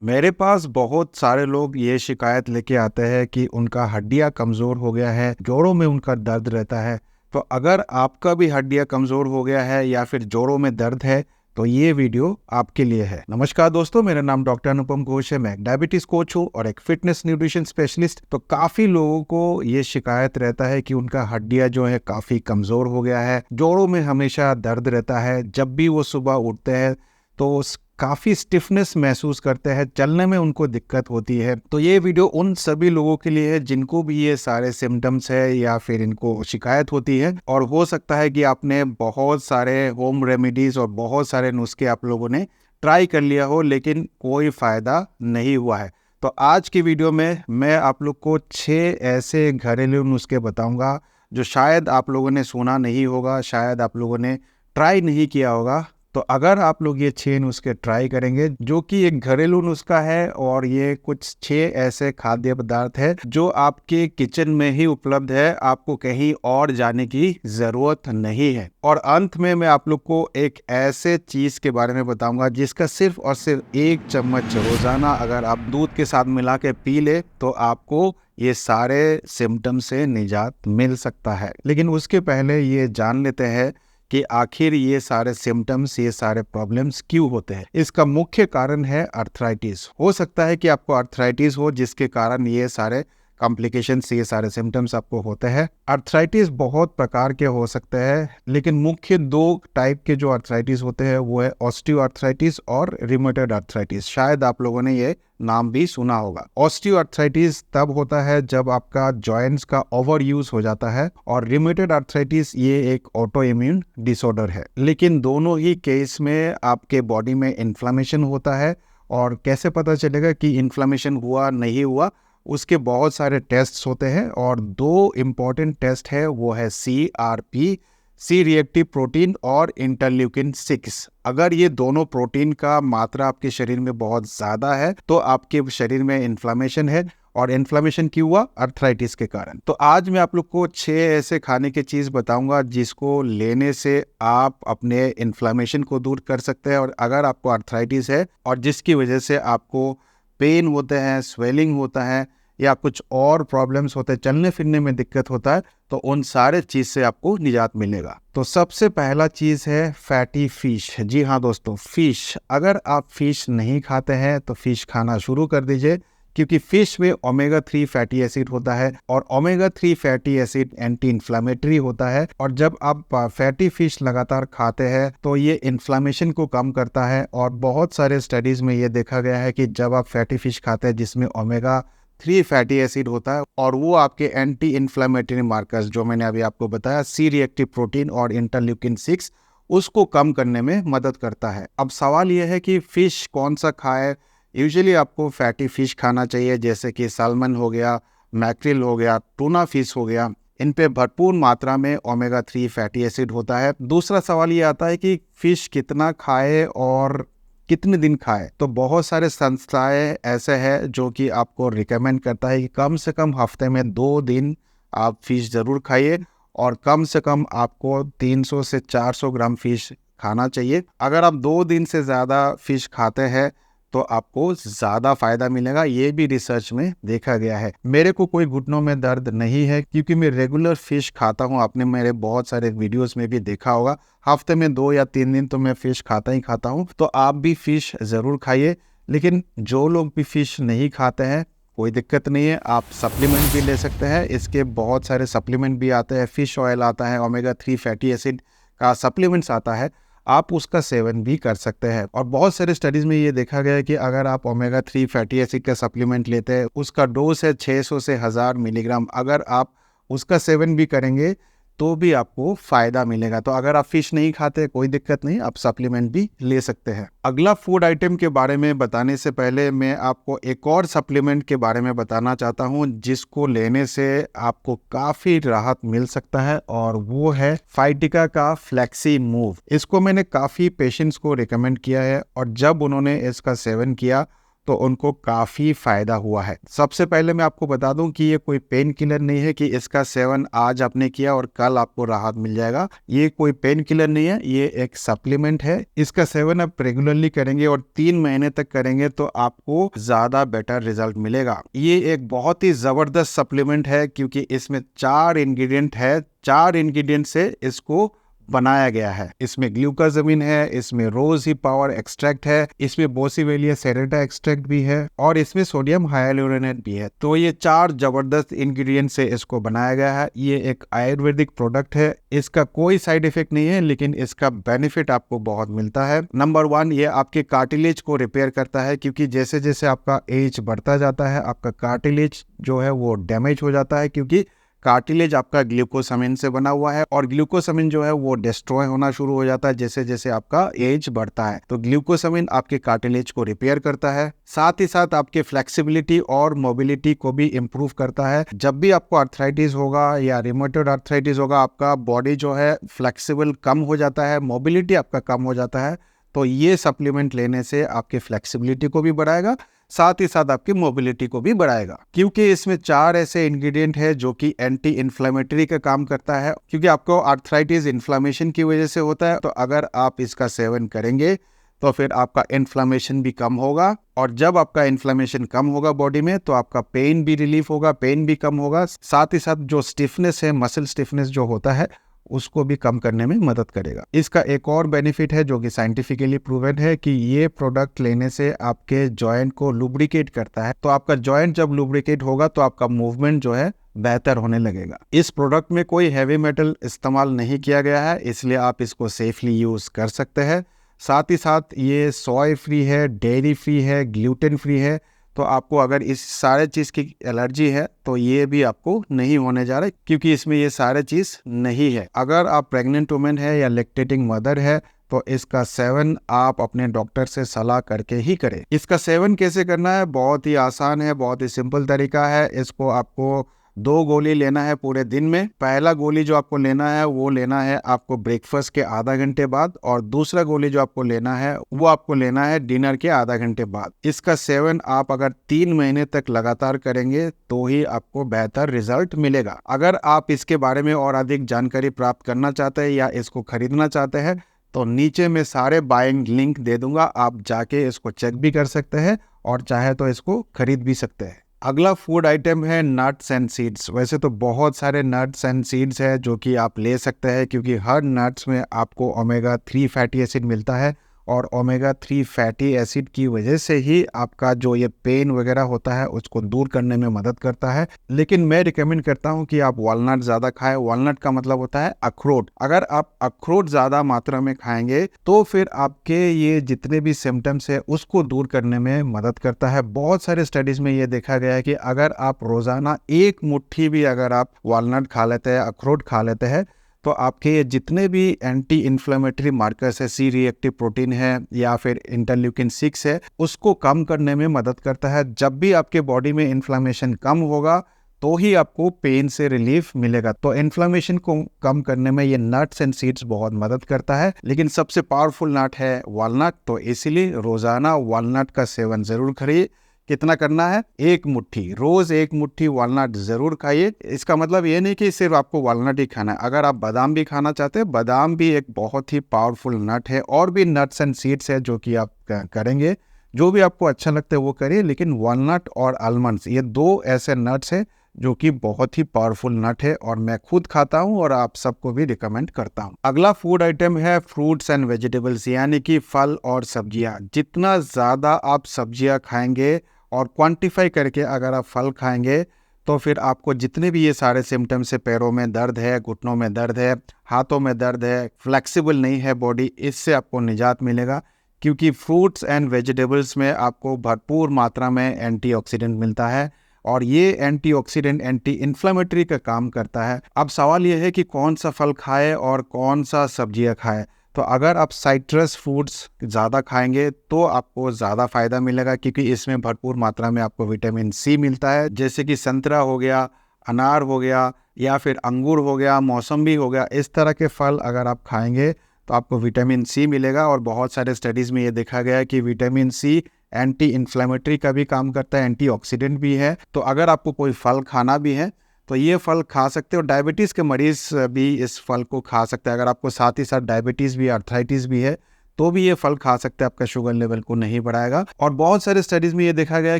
मेरे पास बहुत सारे लोग ये शिकायत लेके आते हैं कि उनका हड्डियां कमज़ोर हो गया है, जोड़ों में उनका दर्द रहता है। तो अगर आपका भी हड्डियां कमज़ोर हो गया है या फिर जोड़ों में दर्द है, तो ये वीडियो आपके लिए है। नमस्कार दोस्तों, मेरा नाम डॉक्टर अनुपम घोष है। मैं एक डायबिटीज़ कोच हूँ और एक फिटनेस न्यूट्रिशन स्पेशलिस्ट। तो काफ़ी लोगों को ये शिकायत रहता है कि उनका हड्डियां जो है काफ़ी कमज़ोर हो गया है, जोड़ों में हमेशा दर्द रहता है। जब भी वो सुबह उठते हैं तो काफ़ी स्टिफनेस महसूस करते हैं, चलने में उनको दिक्कत होती है। तो ये वीडियो उन सभी लोगों के लिए है जिनको भी ये सारे सिम्टम्स है या फिर इनको शिकायत होती है। और हो सकता है कि आपने बहुत सारे होम रेमेडीज और बहुत सारे नुस्खे आप लोगों ने ट्राई कर लिया हो, लेकिन कोई फ़ायदा नहीं हुआ है। तो आज की वीडियो में मैं आप लोग को 6 ऐसे घरेलू नुस्खे बताऊंगा जो शायद आप लोगों ने सुना नहीं होगा, शायद आप लोगों ने ट्राई नहीं किया होगा। तो अगर आप लोग ये 6 नुस्खे ट्राई करेंगे, जो कि एक घरेलू नुस्खा है और ये कुछ 6 ऐसे खाद्य पदार्थ है जो आपके किचन में ही उपलब्ध है, आपको कहीं और जाने की जरूरत नहीं है। और अंत में मैं आप लोग को एक ऐसे चीज के बारे में बताऊंगा जिसका सिर्फ और सिर्फ 1 चम्मच रोजाना अगर आप दूध के साथ मिला के पी ले तो आपको ये सारे सिम्टम से निजात मिल सकता है। लेकिन उसके पहले ये जान लेते हैं कि आखिर ये सारे सिम्टम्स, ये सारे प्रॉब्लम्स क्यों होते हैं। इसका मुख्य कारण है अर्थराइटिस। हो सकता है कि आपको अर्थराइटिस हो जिसके कारण ये सारे कॉम्प्लिकेशंस, ये सारे सिम्टम्स आपको होते हैं। अर्थराइटिस बहुत प्रकार के हो सकते हैं, लेकिन मुख्य 2 टाइप के जो अर्थराइटिस होते हैं वो है ऑस्टियो अर्थराइटिस और रिमेटॉइड अर्थराइटिस। शायद आप लोगों ने ये नाम भी सुना होगा। ऑस्टियो अर्थराइटिस तब होता है जब आपका जॉइंट्स का ओवर यूज हो जाता है, और रिमेटॉइड अर्थराइटिस ये एक ऑटो इम्यून डिसऑर्डर है। लेकिन दोनों ही केस में आपके बॉडी में इन्फ्लेमेशन होता है। और कैसे पता चलेगा कि इन्फ्लेमेशन हुआ नहीं हुआ, उसके बहुत सारे टेस्ट्स होते हैं और 2 इम्पॉर्टेंट टेस्ट है, वो है CRP, सी रिएक्टिव प्रोटीन, और इंटरल्यूकिन 6। अगर ये दोनों प्रोटीन का मात्रा आपके शरीर में बहुत ज़्यादा है तो आपके शरीर में इन्फ्लेमेशन है। और इन्फ्लेमेशन क्यों हुआ? अर्थराइटिस के कारण। तो आज मैं आप लोग को 6 ऐसे खाने की चीज़ बताऊंगा जिसको लेने से आप अपने इन्फ्लेमेशन को दूर कर सकते हैं। और अगर आपको अर्थराइटिस है और जिसकी वजह से आपको पेन होते हैं, स्वेलिंग होता है या कुछ और प्रॉब्लम्स होते हैं, चलने फिरने में दिक्कत होता है, तो उन सारे चीज़ से आपको निजात मिलेगा। तो सबसे पहला चीज़ है फैटी फिश। जी हाँ दोस्तों, फिश। अगर आप फिश नहीं खाते हैं तो फिश खाना शुरू कर दीजिए, क्योंकि फिश में ओमेगा 3 फैटी एसिड होता है और omega 3 fatty acid anti inflammatory होता है। और जब आप फैटी फिश लगातार खाते हैं तो ये इन्फ्लामेशन को कम करता है। और बहुत सारे स्टडीज में ये देखा गया है कि जब आप फैटी फिश खाते हैं जिसमें ओमेगा 3 फैटी एसिड होता है, और वो आपके एंटी इन्फ्लामेटरी मार्कर्स जो मैंने अभी आपको बताया, सी रिएक्टिव प्रोटीन और इंटरल्यूकिन 6, उसको कम करने में मदद करता है। अब सवाल यह है कि फिश कौन सा खाए। यूजुअली आपको फैटी फिश खाना चाहिए, जैसे कि साल्मन हो गया, मैक्रिल हो गया, टूना फिश हो गया। इन पे भरपूर मात्रा में ओमेगा 3 फैटी एसिड होता है। दूसरा सवाल ये आता है कि फिश कितना खाए और कितने दिन खाए। तो बहुत सारे संस्थाएं ऐसे हैं जो कि आपको रिकमेंड करता है कि कम से कम हफ्ते में 2 दिन आप फिश ज़रूर खाइए, और कम से कम आपको 300 से 400 ग्राम फिश खाना चाहिए। अगर आप 2 दिन से ज़्यादा फिश खाते हैं तो आपको ज़्यादा फायदा मिलेगा। ये भी रिसर्च में देखा गया है। मेरे को कोई घुटनों में दर्द नहीं है क्योंकि मैं रेगुलर फिश खाता हूँ। आपने मेरे बहुत सारे वीडियोस में भी देखा होगा, हफ्ते में 2 या 3 दिन तो मैं फिश खाता ही खाता हूँ। तो आप भी फिश ज़रूर खाइए। लेकिन जो लोग भी फिश नहीं खाते हैं, कोई दिक्कत नहीं है, आप सप्लीमेंट भी ले सकते हैं। इसके बहुत सारे सप्लीमेंट भी आते हैं। फिश ऑयल आता है, ओमेगा 3 फैटी एसिड का सप्लीमेंट्स आता है, आप उसका सेवन भी कर सकते हैं। और बहुत सारे स्टडीज में ये देखा गया है कि अगर आप ओमेगा 3 फैटी एसिड का सप्लीमेंट लेते हैं, उसका डोज है 600 से 1000 मिलीग्राम। अगर आप उसका सेवन भी करेंगे तो भी आपको फायदा मिलेगा। तो अगर आप फिश नहीं खाते, कोई दिक्कत नहीं, आप सप्लीमेंट भी ले सकते हैं। अगला फूड आइटम के बारे में बताने से पहले मैं आपको एक और सप्लीमेंट के बारे में बताना चाहता हूं जिसको लेने से आपको काफी राहत मिल सकता है, और वो है फाइटिका का फ्लेक्सी मूव। इसको मैंने काफी पेशेंट्स को रिकमेंड किया है, और जब उन्होंने इसका सेवन किया तो उनको काफ़ी फ़ायदा हुआ है। सबसे पहले मैं आपको बता दूं कि ये कोई पेन किलर नहीं है कि इसका सेवन आज आपने किया और कल आपको राहत मिल जाएगा। ये कोई पेन किलर नहीं है, ये एक सप्लीमेंट है। इसका सेवन आप रेगुलरली करेंगे और 3 महीने तक करेंगे तो आपको ज़्यादा बेटर रिजल्ट मिलेगा। ये एक बहुत ही ज़बरदस्त सप्लीमेंट है क्योंकि इसमें 4 इंग्रेडिएंट है, 4 इंग्रेडिएंट से इसको बनाया गया है। इसमें ग्लूकोसामिन है, इसमें रोज ही पावर एक्सट्रैक्ट है, इसमें बोसीवेलिया सेरेटा एक्सट्रैक्ट भी है और इसमें सोडियम हाइलुरोनेट भी है। तो ये 4 जबरदस्त इंग्रेडिएंट से इसको बनाया गया है। ये एक आयुर्वेदिक प्रोडक्ट है। इसका कोई साइड इफेक्ट नहीं है लेकिन इसका बेनिफिट आपको बहुत मिलता है। नंबर 1, ये आपके कार्टिलेज को रिपेयर करता है क्योंकि जैसे जैसे आपका एज बढ़ता जाता है आपका कार्टिलेज जो है वो डैमेज हो जाता है क्योंकि कार्टिलेज आपका ग्लूकोसामिन से बना हुआ है और ग्लूकोसामिन जो है वो डिस्ट्रॉय होना शुरू हो जाता है जैसे जैसे आपका एज बढ़ता है। तो ग्लूकोसामिन आपके कार्टिलेज को रिपेयर करता है, साथ ही साथ आपके फ्लेक्सिबिलिटी और मोबिलिटी को भी इम्प्रूव करता है। जब भी आपको आर्थराइटिस होगा या रिमोटॉइड आर्थराइटिस होगा, आपका बॉडी जो है फ्लेक्सिबल कम हो जाता है, मोबिलिटी आपका कम हो जाता है, तो ये सप्लीमेंट लेने से आपके फ्लेक्सिबिलिटी को भी बढ़ाएगा, साथ ही साथ आपकी मोबिलिटी को भी बढ़ाएगा। क्योंकि इसमें 4 ऐसे इंग्रेडिएंट है जो कि एंटी इन्फ्लेमेटरी का काम करता है। क्योंकि आपको आर्थराइटिस इन्फ्लेमेशन की वजह से होता है, तो अगर आप इसका सेवन करेंगे तो फिर आपका इन्फ्लेमेशन भी कम होगा और जब आपका इन्फ्लेमेशन कम होगा बॉडी में तो आपका पेन भी रिलीफ होगा, पेन भी कम होगा, साथ ही साथ जो स्टिफनेस है, मसल स्टिफनेस जो होता है उसको भी कम करने में मदद करेगा। इसका एक और बेनिफिट है जो कि साइंटिफिकली प्रूवन है कि ये प्रोडक्ट लेने से आपके जॉइंट को लुब्रिकेट करता है। तो आपका जॉइंट जब लुब्रिकेट होगा तो आपका मूवमेंट जो है बेहतर होने लगेगा। इस प्रोडक्ट में कोई हैवी मेटल इस्तेमाल नहीं किया गया है, इसलिए आप इसको सेफली यूज कर सकते हैं। साथ ही साथ ये सोय फ्री है, डेयरी फ्री है, ग्लूटेन फ्री है। तो आपको अगर इस सारे चीज़ की एलर्जी है तो ये भी आपको नहीं होने जा रहा है क्योंकि इसमें ये सारे चीज़ नहीं है। अगर आप प्रेग्नेंट वुमेन है या लैक्टेटिंग मदर है तो इसका सेवन आप अपने डॉक्टर से सलाह करके ही करें। इसका सेवन कैसे करना है, बहुत ही आसान है, बहुत ही सिंपल तरीका है। इसको आपको 2 गोली लेना है पूरे दिन में। पहला गोली जो आपको लेना है वो लेना है आपको ब्रेकफास्ट के आधा घंटे बाद और दूसरा गोली जो आपको लेना है वो आपको लेना है डिनर के आधा घंटे बाद। इसका सेवन आप अगर 3 महीने तक लगातार करेंगे तो ही आपको बेहतर रिजल्ट मिलेगा। अगर आप इसके बारे में और अधिक जानकारी प्राप्त करना चाहते हैं या इसको खरीदना चाहते हैं तो नीचे में सारे बाइंग लिंक दे दूंगा, आप जाके इसको चेक भी कर सकते हैं और चाहे तो इसको खरीद भी सकते हैं। अगला फूड आइटम है नट्स एंड सीड्स। वैसे तो बहुत सारे नट्स एंड सीड्स है जो कि आप ले सकते हैं क्योंकि हर नट्स में आपको ओमेगा 3 फैटी एसिड मिलता है और ओमेगा 3 फैटी एसिड की वजह से ही आपका जो ये पेन वगैरह होता है उसको दूर करने में मदद करता है। लेकिन मैं रिकमेंड करता हूँ कि आप वॉलनट ज़्यादा खाएं। वॉलनट का मतलब होता है अखरोट। अगर आप अखरोट ज़्यादा मात्रा में खाएंगे तो फिर आपके ये जितने भी सिम्टम्स है उसको दूर करने में मदद करता है। बहुत सारे स्टडीज़ में ये देखा गया है कि अगर आप रोज़ाना 1 मुट्ठी भी अगर आप वॉलनट खा लेते हैं, अखरोट खा लेते हैं, तो आपके ये जितने भी एंटी इन्फ्लेमेटरी मार्कर्स है, सी रिएक्टिव प्रोटीन है या फिर इंटरल्यूकिन 6 है, उसको कम करने में मदद करता है। जब भी आपके बॉडी में इन्फ्लेमेशन कम होगा तो ही आपको पेन से रिलीफ मिलेगा। तो इन्फ्लेमेशन को कम करने में ये नट्स एंड सीड्स बहुत मदद करता है। लेकिन सबसे पावरफुल नट है वॉलनट, तो इसीलिए रोजाना वॉलनट का सेवन जरूर करिए। कितना करना है, 1 मुट्ठी, रोज 1 मुट्ठी वॉलनट जरूर खाइए। इसका मतलब ये नहीं कि सिर्फ आपको वॉलनट ही खाना है। अगर आप बादाम भी खाना चाहते हैं, बादाम भी एक बहुत ही पावरफुल नट है। और भी नट्स एंड सीड्स है जो कि आप करेंगे, जो भी आपको अच्छा लगता है वो करिए। लेकिन वॉलनट और आलमंड्स ये 2 ऐसे नट्स है जो कि बहुत ही पावरफुल नट है और मैं खुद खाता हूं और आप सबको भी रिकमेंड करता हूं। अगला फूड आइटम है फ्रूट्स एंड वेजिटेबल्स, यानी कि फल और सब्जियां। जितना ज़्यादा आप सब्जियां खाएंगे और क्वांटिफाई करके अगर आप फल खाएंगे तो फिर आपको जितने भी ये सारे सिम्टम्स है, पैरों में दर्द है, घुटनों में दर्द है, हाथों में दर्द है, फ्लेक्सिबल नहीं है बॉडी, इससे आपको निजात मिलेगा। क्योंकि फ्रूट्स एंड वेजिटेबल्स में आपको भरपूर मात्रा में एंटीऑक्सीडेंट मिलता है और ये एंटीऑक्सीडेंट एंटी इन्फ्लेमेटरी का काम करता है। अब सवाल ये है कि कौन सा फल खाए और कौन सा सब्जियां खाए। तो अगर आप साइट्रस फ्रूट्स ज़्यादा खाएंगे तो आपको ज़्यादा फ़ायदा मिलेगा क्योंकि इसमें भरपूर मात्रा में आपको विटामिन सी मिलता है। जैसे कि संतरा हो गया, अनार हो गया या फिर अंगूर हो गया, मौसम्बी हो गया, इस तरह के फल अगर आप खाएंगे तो आपको विटामिन सी मिलेगा। और बहुत सारे स्टडीज़ में ये देखा गया है कि विटामिन सी एंटी इन्फ्लेमेटरी का भी काम करता है, एंटीऑक्सीडेंट भी है। तो अगर आपको कोई फल खाना भी है तो ये फल खा सकते हो। डायबिटीज़ के मरीज़ भी इस फल को खा सकते हैं। अगर आपको साथ ही साथ डायबिटीज़ भी, अर्थराइटिस भी है, तो भी ये फल खा सकते हैं, आपका शुगर लेवल को नहीं बढ़ाएगा। और बहुत सारे स्टडीज़ में ये देखा गया है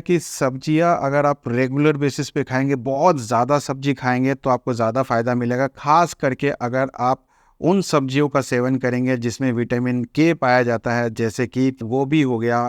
कि सब्जियां अगर आप रेगुलर बेसिस पे खाएंगे, बहुत ज़्यादा सब्जी खाएंगे, तो आपको ज़्यादा फ़ायदा मिलेगा। खास करके अगर आप उन सब्जियों का सेवन करेंगे जिसमें विटामिन के पाया जाता है, जैसे कि गोभी हो गया,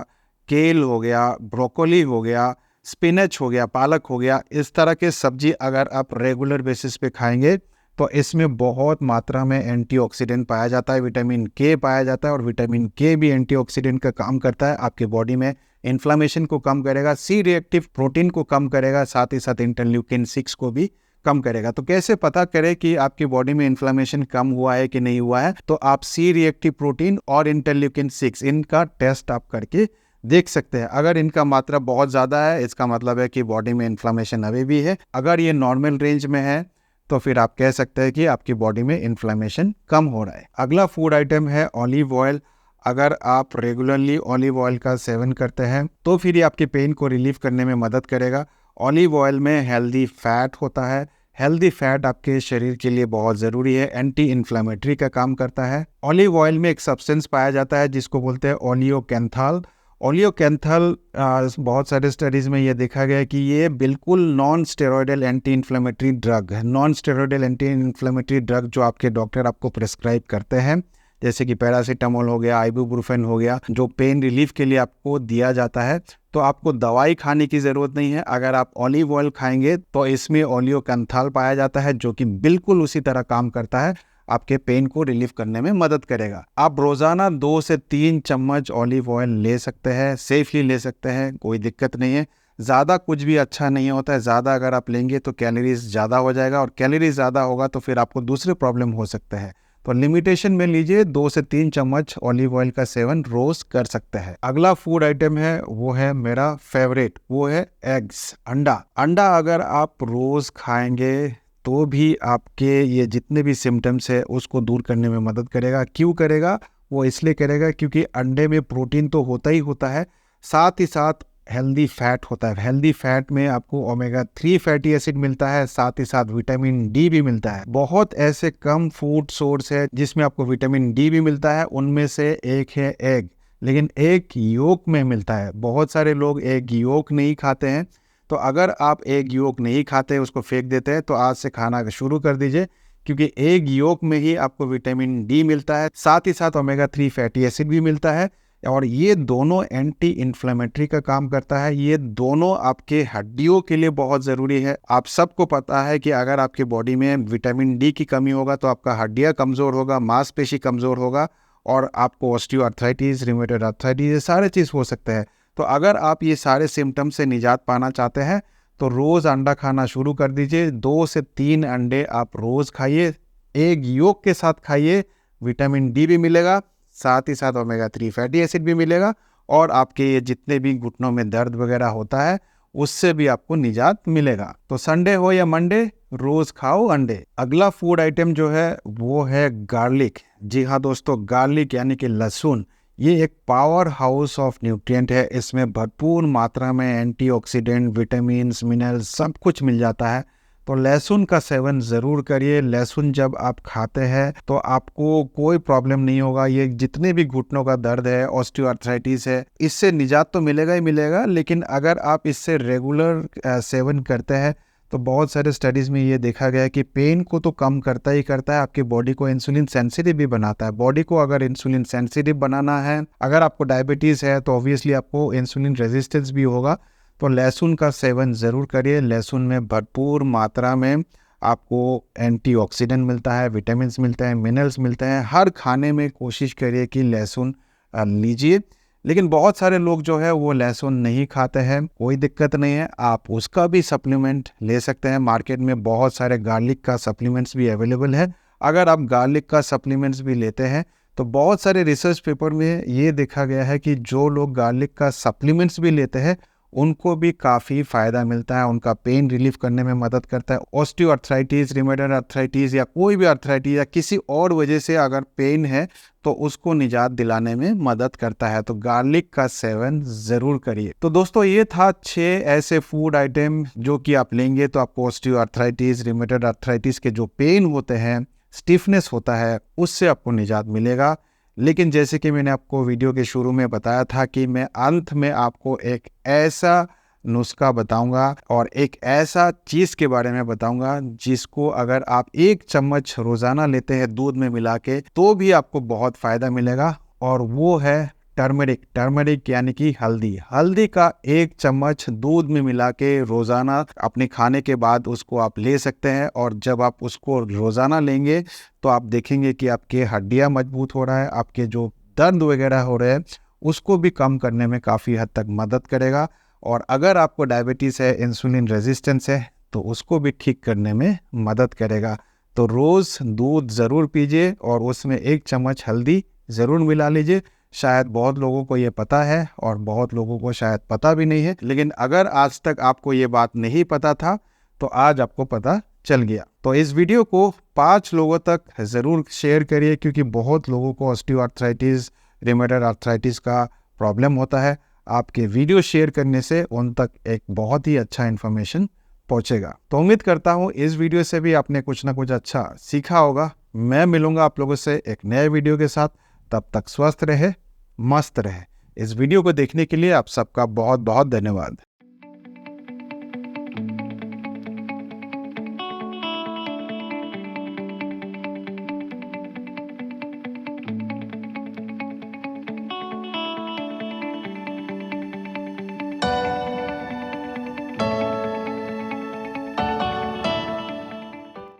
केल हो गया, ब्रोकोली हो गया, स्पिनच हो गया, पालक हो गया। इस तरह के सब्जी अगर आप रेगुलर बेसिस पे खाएंगे तो इसमें बहुत मात्रा में एंटीऑक्सीडेंट पाया जाता है, विटामिन के पाया जाता है। और विटामिन के भी एंटीऑक्सीडेंट का काम करता है, आपके बॉडी में इन्फ्लामेशन को कम करेगा, सी रिएक्टिव प्रोटीन को कम करेगा, साथ ही साथ इंटरल्यूकिन 6 को भी कम करेगा। तो कैसे पता करें कि आपकी बॉडी में इन्फ्लामेशन कम हुआ है कि नहीं हुआ है? तो आप सी रिएक्टिव प्रोटीन और इंटरल्यूकिन 6 इनका टेस्ट आप करके देख सकते हैं। अगर इनका मात्रा बहुत ज़्यादा है, इसका मतलब है कि बॉडी में इन्फ्लामेशन अभी भी है। अगर ये नॉर्मल रेंज में है तो फिर आप कह सकते हैं कि आपकी बॉडी में इन्फ्लेमेशन कम हो रहा है। अगला फूड आइटम है ऑलिव ऑयल। अगर आप रेगुलरली ऑलिव ऑयल का सेवन करते हैं तो फिर ये आपके पेन को रिलीफ करने में मदद करेगा। ऑलिव ऑयल में हेल्दी फैट होता है। हेल्दी फैट आपके शरीर के लिए बहुत ज़रूरी है, एंटी इन्फ्लेमेटरी का काम करता है। ऑलिव ऑयल में एक सब्सटेंस पाया जाता है जिसको बोलते हैं ओलियोकैंथल। ओलियोकैंथल बहुत सारे स्टडीज़ में ये देखा गया है कि ये बिल्कुल non steroidal anti inflammatory drug है। Non steroidal anti inflammatory drug जो आपके डॉक्टर आपको प्रेस्क्राइब करते हैं, जैसे कि पैरासीटामोल हो गया, आइबुप्रोफेन हो गया, जो पेन रिलीफ के लिए आपको दिया जाता है, तो आपको दवाई खाने की ज़रूरत नहीं है। अगर आप ऑलिव ऑयल खाएंगे तो इसमें ओलियोकैंथल पाया जाता है जो कि बिल्कुल उसी तरह काम करता है, आपके पेन को रिलीफ करने में मदद करेगा। आप रोज़ाना 2 से 3 चम्मच ऑलिव ऑयल ले सकते हैं, सेफली ले सकते हैं, कोई दिक्कत नहीं है। ज़्यादा कुछ भी अच्छा नहीं होता है। ज़्यादा अगर आप लेंगे तो कैलोरीज ज़्यादा हो जाएगा, और कैलोरीज ज़्यादा होगा तो फिर आपको दूसरे प्रॉब्लम हो सकते हैं। तो लिमिटेशन में लीजिए, 2 से 3 चम्मच ऑलिव ऑयल का सेवन रोज़ कर सकते हैं। अगला फूड आइटम है, वो है मेरा फेवरेट, वो है एग्स, अंडा। अंडा अगर आप रोज़ खाएंगे तो भी आपके ये जितने भी सिम्टम्स है उसको दूर करने में मदद करेगा। क्यों करेगा? वो इसलिए करेगा क्योंकि अंडे में प्रोटीन तो होता ही होता है, साथ ही साथ हेल्दी फैट होता है। हेल्दी फैट में आपको ओमेगा 3 फैटी एसिड मिलता है, साथ ही साथ विटामिन डी भी मिलता है। बहुत ऐसे कम फूड सोर्स है जिसमें आपको विटामिन डी भी मिलता है, उनमें से एक है एग। लेकिन एग योक में मिलता है। बहुत सारे लोग एग योक नहीं खाते हैं, तो अगर आप एग योक नहीं खाते, उसको फेंक देते हैं, तो आज से खाना शुरू कर दीजिए, क्योंकि एग योक में ही आपको विटामिन डी मिलता है, साथ ही साथ ओमेगा 3 फैटी एसिड भी मिलता है। और ये दोनों एंटी इन्फ्लेमेटरी का काम करता है। ये दोनों आपके हड्डियों के लिए बहुत ज़रूरी है। आप सबको पता है कि अगर आपकी बॉडी में विटामिन डी की कमी होगा तो आपका हड्डियाँ कमज़ोर होगा, मांसपेशी कमज़ोर होगा, और आपको ऑस्टियोआर्थराइटिस, रिमेटॉइड आर्थराइटिस, ये सारे चीज़ हो सकते हैं। तो अगर आप ये सारे सिम्टम से निजात पाना चाहते हैं तो रोज़ अंडा खाना शुरू कर दीजिए। 2 से 3 अंडे आप रोज़ खाइए, एग योक के साथ खाइए, विटामिन डी भी मिलेगा, साथ ही साथ ओमेगा 3 फैटी एसिड भी मिलेगा, और आपके ये जितने भी घुटनों में दर्द वगैरह होता है उससे भी आपको निजात मिलेगा। तो संडे हो या मंडे, रोज़ खाओ अंडे। अगला फूड आइटम जो है वो है गार्लिक। जी हाँ दोस्तों, गार्लिक यानी कि लहसुन, ये एक पावर हाउस ऑफ न्यूट्रिएंट है। इसमें भरपूर मात्रा में एंटीऑक्सीडेंट, विटामिन्स, मिनरल्स सब कुछ मिल जाता है। तो लहसुन का सेवन ज़रूर करिए। लहसुन जब आप खाते हैं तो आपको कोई प्रॉब्लम नहीं होगा। ये जितने भी घुटनों का दर्द है, ऑस्टियोआर्थराइटिस है, इससे निजात तो मिलेगा ही मिलेगा। लेकिन अगर आप इससे रेगुलर सेवन करते हैं तो बहुत सारे स्टडीज़ में ये देखा गया है कि पेन को तो कम करता ही करता है, आपकी बॉडी को इंसुलिन सेंसिटिव भी बनाता है। बॉडी को अगर इंसुलिन सेंसिटिव बनाना है, अगर आपको डायबिटीज़ है तो ऑब्वियसली आपको इंसुलिन रेजिस्टेंस भी होगा। तो लहसुन का सेवन ज़रूर करिए। लहसुन में भरपूर मात्रा में आपको एंटीऑक्सीडेंट मिलता है, विटामिन्स मिलते हैं, मिनरल्स मिलते हैं। हर खाने में कोशिश करिए कि लहसुन लीजिए। लेकिन बहुत सारे लोग जो है वो लहसुन नहीं खाते हैं, कोई दिक्कत नहीं है, आप उसका भी सप्लीमेंट ले सकते हैं। मार्केट में बहुत सारे गार्लिक का सप्लीमेंट्स भी अवेलेबल है। अगर आप गार्लिक का सप्लीमेंट्स भी लेते हैं तो बहुत सारे रिसर्च पेपर में ये देखा गया है कि जो लोग गार्लिक का सप्लीमेंट्स भी लेते हैं उनको भी काफ़ी फ़ायदा मिलता है, उनका पेन रिलीफ करने में मदद करता है। ऑस्टियोआर्थराइटिस, रिमेटॉइड आर्थराइटिस या कोई भी आर्थराइटिस या किसी और वजह से अगर पेन है तो उसको निजात दिलाने में मदद करता है। तो गार्लिक का सेवन ज़रूर करिए। तो दोस्तों ये था 6 ऐसे फूड आइटम जो कि आप लेंगे तो आपको ऑस्टियोआर्थराइटिस, रिमेटॉइड आर्थराइटिस के जो पेन होते हैं, स्टिफनेस होता है, उससे आपको निजात मिलेगा। लेकिन जैसे कि मैंने आपको वीडियो के शुरू में बताया था कि मैं अंत में आपको एक ऐसा नुस्खा बताऊंगा और एक ऐसा चीज़ के बारे में बताऊंगा जिसको अगर आप 1 चम्मच रोज़ाना लेते हैं दूध में मिला के तो भी आपको बहुत फ़ायदा मिलेगा, और वो है टर्मरिक। टर्मरिक यानी कि हल्दी। हल्दी का 1 चम्मच दूध में मिला के रोज़ाना अपने खाने के बाद उसको आप ले सकते हैं, और जब आप उसको रोज़ाना लेंगे तो आप देखेंगे कि आपके हड्डियां मजबूत हो रहा है, आपके जो दर्द वगैरह हो रहे हैं उसको भी कम करने में काफ़ी हद तक मदद करेगा। और अगर आपको डायबिटीज़ है, इंसुलिन रेजिस्टेंस है, तो उसको भी ठीक करने में मदद करेगा। तो रोज़ दूध ज़रूर पीजिए और उसमें 1 चम्मच हल्दी ज़रूर मिला लीजिए। शायद बहुत लोगों को ये पता है और बहुत लोगों को शायद पता भी नहीं है, लेकिन अगर आज तक आपको ये बात नहीं पता था तो आज आपको पता चल गया। तो इस वीडियो को 5 लोगों तक ज़रूर शेयर करिए, क्योंकि बहुत लोगों को ऑस्टियोआर्थराइटिस, रिमेटॉइड आर्थराइटिस का प्रॉब्लम होता है। आपके वीडियो शेयर करने से उन तक एक बहुत ही अच्छा इन्फॉर्मेशन पहुंचेगा। तो उम्मीद करता हूं इस वीडियो से भी आपने कुछ ना कुछ अच्छा सीखा होगा। मैं मिलूंगा आप लोगों से एक नए वीडियो के साथ। तब तक स्वस्थ रहे, मस्त रहे। इस वीडियो को देखने के लिए आप सबका बहुत बहुत धन्यवाद।